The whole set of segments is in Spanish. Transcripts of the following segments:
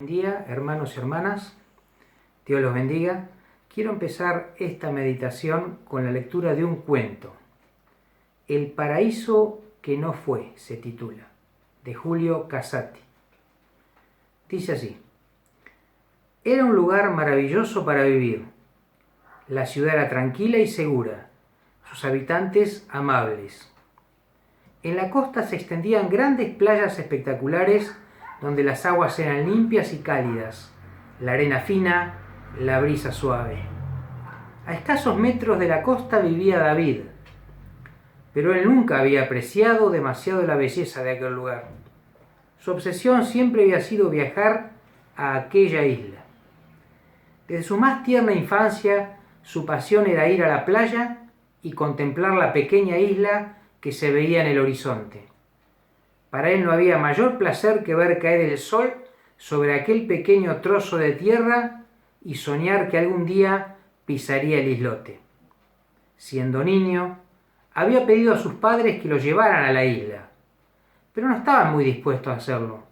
Buen día, hermanos y hermanas. Dios los bendiga. Quiero empezar esta meditación con la lectura de un cuento. El paraíso que no fue, se titula, de Julio Casati. Dice así: era un lugar maravilloso para vivir. La ciudad era tranquila y segura, sus habitantes amables. En la costa se extendían grandes playas espectaculares donde las aguas eran limpias y cálidas, la arena fina, la brisa suave. A escasos metros de la costa vivía David, pero él nunca había apreciado demasiado la belleza de aquel lugar. Su obsesión siempre había sido viajar a aquella isla. Desde su más tierna infancia, su pasión era ir a la playa y contemplar la pequeña isla que se veía en el horizonte. Para él no había mayor placer que ver caer el sol sobre aquel pequeño trozo de tierra y soñar que algún día pisaría el islote. Siendo niño, había pedido a sus padres que lo llevaran a la isla, pero no estaban muy dispuestos a hacerlo.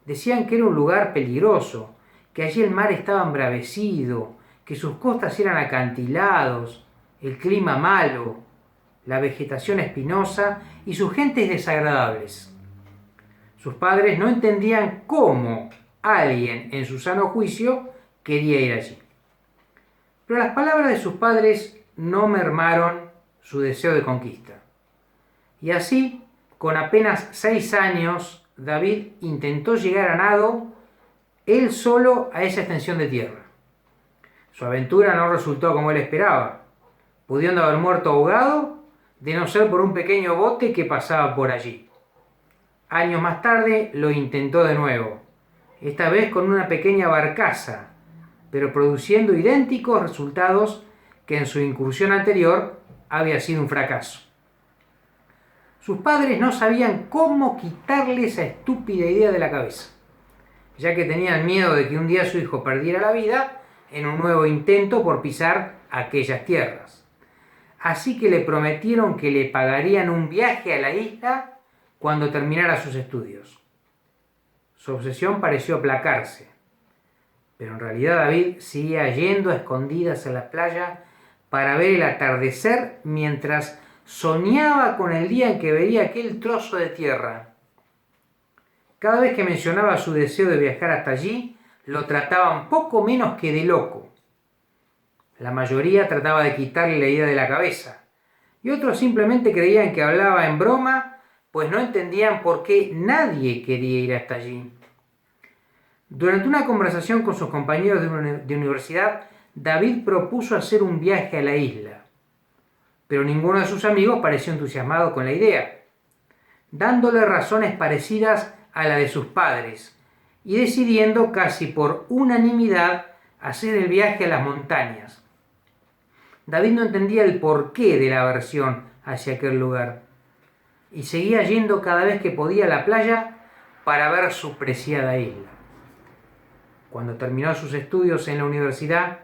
Decían que era un lugar peligroso, que allí el mar estaba embravecido, que sus costas eran acantilados, el clima malo, la vegetación espinosa y sus gentes desagradables. Sus padres no entendían cómo alguien en su sano juicio quería ir allí. Pero las palabras de sus padres no mermaron su deseo de conquista. Y así, con apenas 6 años, David intentó llegar a nado él solo a esa extensión de tierra. Su aventura no resultó como él esperaba, pudiendo haber muerto ahogado de no ser por un pequeño bote que pasaba por allí. Años más tarde lo intentó de nuevo, esta vez con una pequeña barcaza, pero produciendo idénticos resultados que en su incursión anterior había sido un fracaso. Sus padres no sabían cómo quitarle esa estúpida idea de la cabeza, ya que tenían miedo de que un día su hijo perdiera la vida en un nuevo intento por pisar aquellas tierras. Así que le prometieron que le pagarían un viaje a la isla cuando terminara sus estudios. Su obsesión pareció aplacarse, pero en realidad David seguía yendo a escondidas a la playa para ver el atardecer mientras soñaba con el día en que vería aquel trozo de tierra. Cada vez que mencionaba su deseo de viajar hasta allí, lo trataban poco menos que de loco. La mayoría trataba de quitarle la idea de la cabeza, y otros simplemente creían que hablaba en broma, pues no entendían por qué nadie quería ir hasta allí. Durante una conversación con sus compañeros de universidad, David propuso hacer un viaje a la isla, pero ninguno de sus amigos pareció entusiasmado con la idea, dándole razones parecidas a la de sus padres, y decidiendo casi por unanimidad hacer el viaje a las montañas. David no entendía el porqué de la aversión hacia aquel lugar, y seguía yendo cada vez que podía a la playa para ver su preciada isla. Cuando terminó sus estudios en la universidad,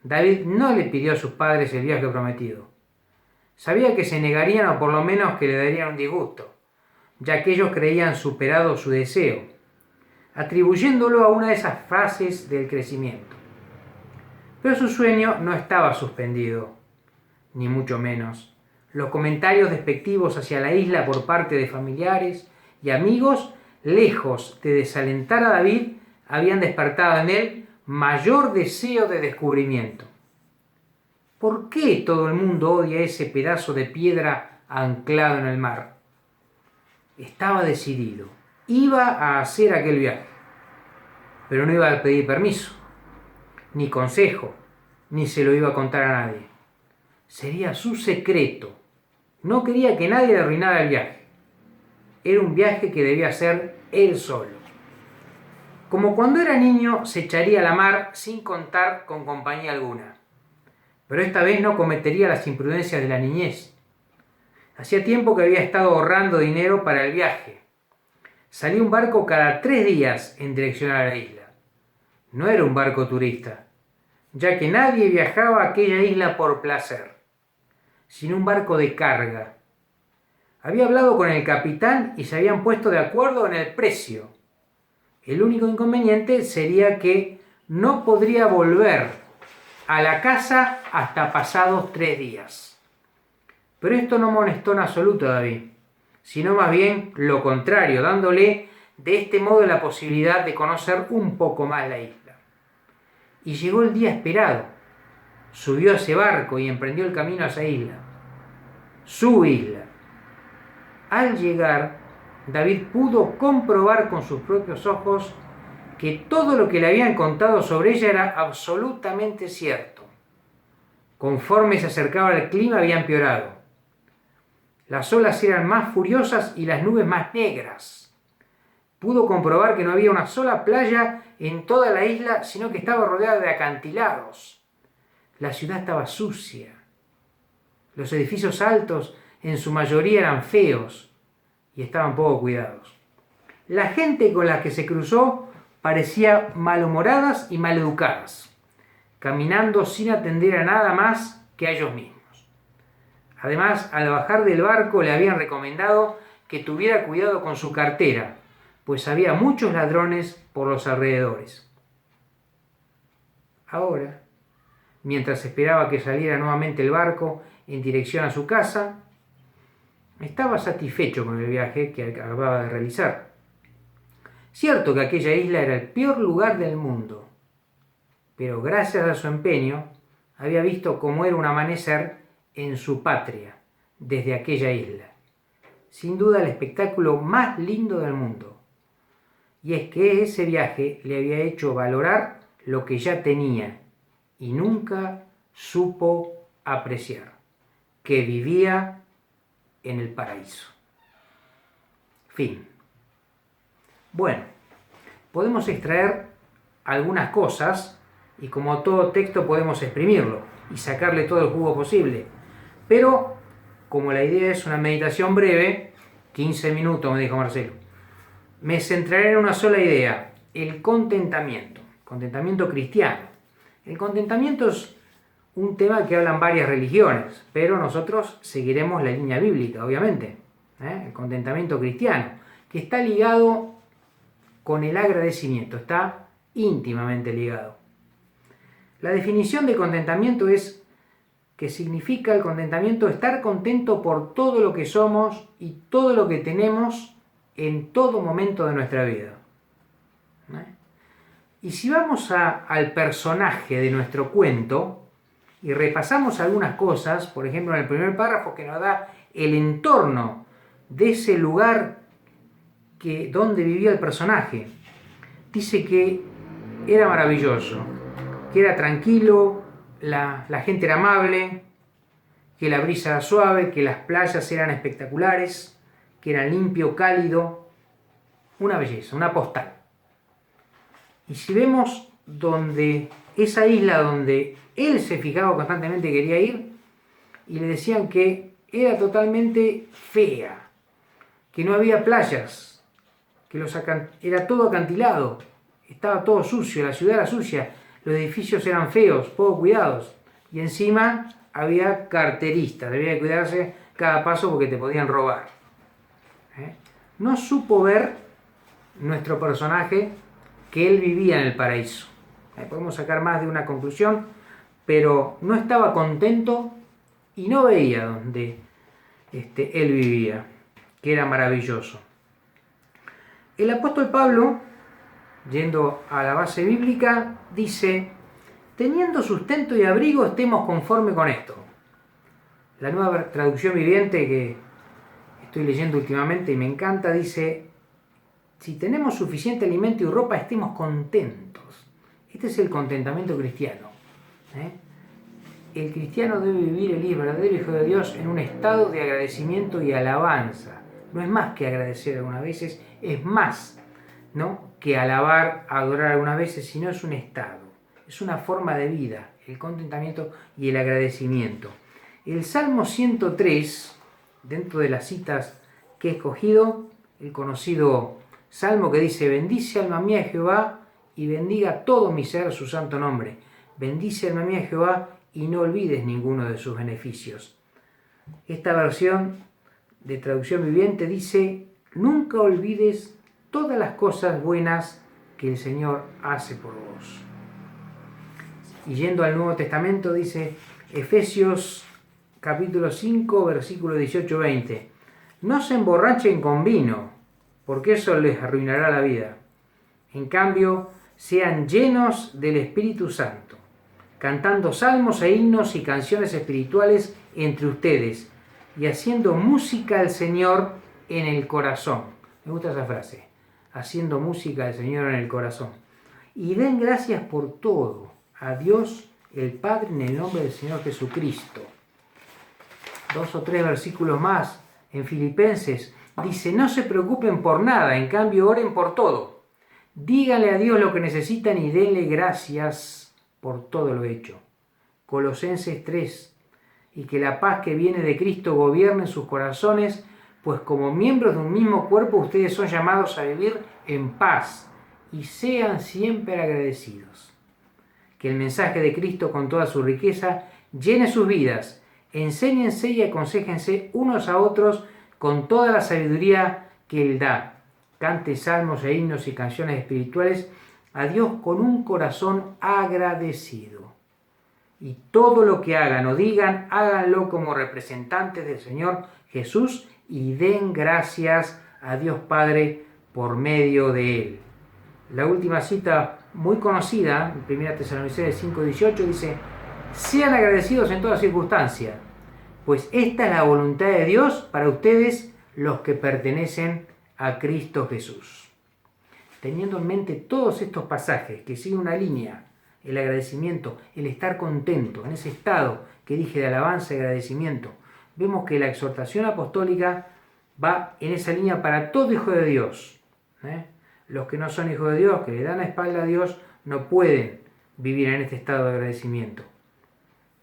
David no le pidió a sus padres el viaje prometido. Sabía que se negarían o por lo menos que le darían un disgusto, ya que ellos creían superado su deseo, atribuyéndolo a una de esas fases del crecimiento. Pero su sueño no estaba suspendido, ni mucho menos. Los comentarios despectivos hacia la isla por parte de familiares y amigos, lejos de desalentar a David, habían despertado en él mayor deseo de descubrimiento. ¿Por qué todo el mundo odia ese pedazo de piedra anclado en el mar? Estaba decidido, iba a hacer aquel viaje, pero no iba a pedir permiso, ni consejo, ni se lo iba a contar a nadie. Sería su secreto. No quería que nadie le arruinara el viaje. Era un viaje que debía hacer él solo. Como cuando era niño, se echaría a la mar sin contar con compañía alguna. Pero esta vez no cometería las imprudencias de la niñez. Hacía tiempo que había estado ahorrando dinero para el viaje. Salía un barco cada 3 días en dirección a la isla. No era un barco turista, ya que nadie viajaba a aquella isla por placer, sino un barco de carga. Había hablado con el capitán y se habían puesto de acuerdo en el precio. El único inconveniente sería que no podría volver a la casa hasta pasados 3 días. Pero esto no molestó en absoluto a David, sino más bien lo contrario, dándole de este modo la posibilidad de conocer un poco más la isla. Y llegó el día esperado. Subió a ese barco y emprendió el camino a esa isla, su isla. Al llegar, David pudo comprobar con sus propios ojos que todo lo que le habían contado sobre ella era absolutamente cierto. Conforme se acercaba el clima había empeorado. Las olas eran más furiosas y las nubes más negras. Pudo comprobar que no había una sola playa en toda la isla, sino que estaba rodeada de acantilados. La ciudad estaba sucia. Los edificios altos en su mayoría eran feos y estaban poco cuidados. La gente con la que se cruzó parecía malhumoradas y maleducadas, caminando sin atender a nada más que a ellos mismos. Además, al bajar del barco le habían recomendado que tuviera cuidado con su cartera, pues había muchos ladrones por los alrededores. Ahora, mientras esperaba que saliera nuevamente el barco en dirección a su casa, estaba satisfecho con el viaje que acababa de realizar. Cierto que aquella isla era el peor lugar del mundo, pero gracias a su empeño había visto cómo era un amanecer en su patria, desde aquella isla. Sin duda el espectáculo más lindo del mundo. Y es que ese viaje le había hecho valorar lo que ya tenía y nunca supo apreciar, que vivía en el paraíso. Fin. Bueno, podemos extraer algunas cosas y como todo texto podemos exprimirlo y sacarle todo el jugo posible. Pero como la idea es una meditación breve, 15 minutos me dijo Marcelo, me centraré en una sola idea, el contentamiento cristiano. El contentamiento es un tema que hablan varias religiones, pero nosotros seguiremos la línea bíblica, obviamente. El contentamiento cristiano, que está ligado con el agradecimiento, está íntimamente ligado. La definición de contentamiento es que significa el contentamiento estar contento por todo lo que somos y todo lo que tenemos en todo momento de nuestra vida. Y si vamos al personaje de nuestro cuento y repasamos algunas cosas, por ejemplo en el primer párrafo que nos da el entorno de ese lugar donde vivía el personaje, dice que era maravilloso, que era tranquilo, la gente era amable, que la brisa era suave, que las playas eran espectaculares, que era limpio, cálido, una belleza, una postal. Y si vemos esa isla donde él se fijaba constantemente que quería ir, y le decían que era totalmente fea, que no había playas, que era todo acantilado, estaba todo sucio, la ciudad era sucia, los edificios eran feos, poco cuidados, y encima había carteristas, debía de cuidarse cada paso porque te podían robar. No supo ver nuestro personaje que él vivía en el paraíso. Podemos sacar más de una conclusión, pero no estaba contento y no veía donde él vivía, que era maravilloso. El apóstol Pablo, yendo a la base bíblica, dice: teniendo sustento y abrigo, estemos conforme con esto. La nueva traducción viviente que estoy leyendo últimamente y me encanta, dice: si tenemos suficiente alimento y ropa, estemos contentos. Este es el contentamiento cristiano. El cristiano debe vivir, el verdadero hijo de Dios, en un estado de agradecimiento y alabanza. No es más que agradecer algunas veces, es más, ¿no?, que alabar, adorar algunas veces, sino es un estado, es una forma de vida, el contentamiento y el agradecimiento. El Salmo 103, dentro de las citas que he escogido, el conocido Salmo que dice: bendice alma mía Jehová y bendiga todo mi ser su santo nombre. Bendice alma mía Jehová y no olvides ninguno de sus beneficios. Esta versión de traducción viviente dice: nunca olvides todas las cosas buenas que el Señor hace por vos. Y yendo al Nuevo Testamento, dice Efesios capítulo 5, versículo 18-20. No se emborrachen con vino, porque eso les arruinará la vida. En cambio, sean llenos del Espíritu Santo, cantando salmos e himnos y canciones espirituales entre ustedes, y haciendo música al Señor en el corazón. Me gusta esa frase, haciendo música al Señor en el corazón. Y den gracias por todo a Dios el Padre en el nombre del Señor Jesucristo. 2 o 3 versículos más en Filipenses dice: no se preocupen por nada, en cambio oren por todo. Díganle a Dios lo que necesitan y denle gracias por todo lo hecho. Colosenses 3. Y que la paz que viene de Cristo gobierne en sus corazones, pues como miembros de un mismo cuerpo ustedes son llamados a vivir en paz y sean siempre agradecidos. Que el mensaje de Cristo con toda su riqueza llene sus vidas. Enséñense y aconséjense unos a otros con toda la sabiduría que Él da. Cante salmos e himnos y canciones espirituales a Dios con un corazón agradecido. Y todo lo que hagan o digan, háganlo como representantes del Señor Jesús y den gracias a Dios Padre por medio de Él. La última cita muy conocida, en 1 Tesalonicenses 5:18, dice: sean agradecidos en toda circunstancia, pues esta es la voluntad de Dios para ustedes los que pertenecen a Cristo Jesús. Teniendo en mente todos estos pasajes que siguen una línea, el agradecimiento, el estar contento, en ese estado que dije de alabanza y agradecimiento, vemos que la exhortación apostólica va en esa línea para todo hijo de Dios. Los que no son hijos de Dios, que le dan la espalda a Dios, no pueden vivir en este estado de agradecimiento.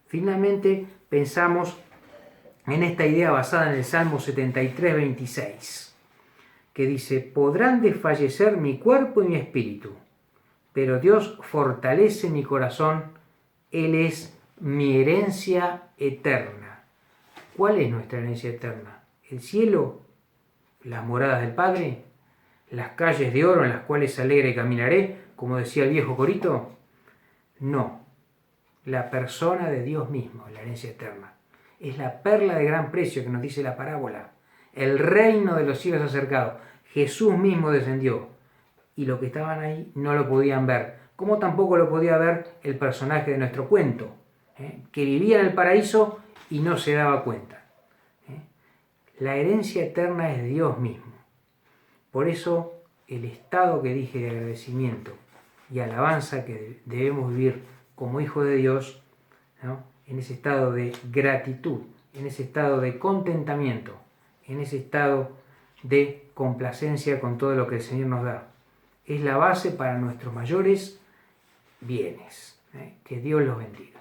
Finalmente, pensamos en esta idea basada en el Salmo 73:26, que dice: podrán desfallecer mi cuerpo y mi espíritu, pero Dios fortalece mi corazón, Él es mi herencia eterna. ¿Cuál es nuestra herencia eterna? ¿El cielo? ¿Las moradas del Padre? ¿Las calles de oro en las cuales alegre caminaré, como decía el viejo corito? No, la persona de Dios mismo, la herencia eterna. Es la perla de gran precio que nos dice la parábola. El reino de los cielos acercado. Jesús mismo descendió. Y los que estaban ahí no lo podían ver, como tampoco lo podía ver el personaje de nuestro cuento, que vivía en el paraíso y no se daba cuenta. La herencia eterna es Dios mismo. Por eso el estado que dije de agradecimiento y alabanza que debemos vivir como hijos de Dios, ¿no? En ese estado de gratitud, en ese estado de contentamiento, en ese estado de complacencia con todo lo que el Señor nos da. Es la base para nuestros mayores bienes. Que Dios los bendiga.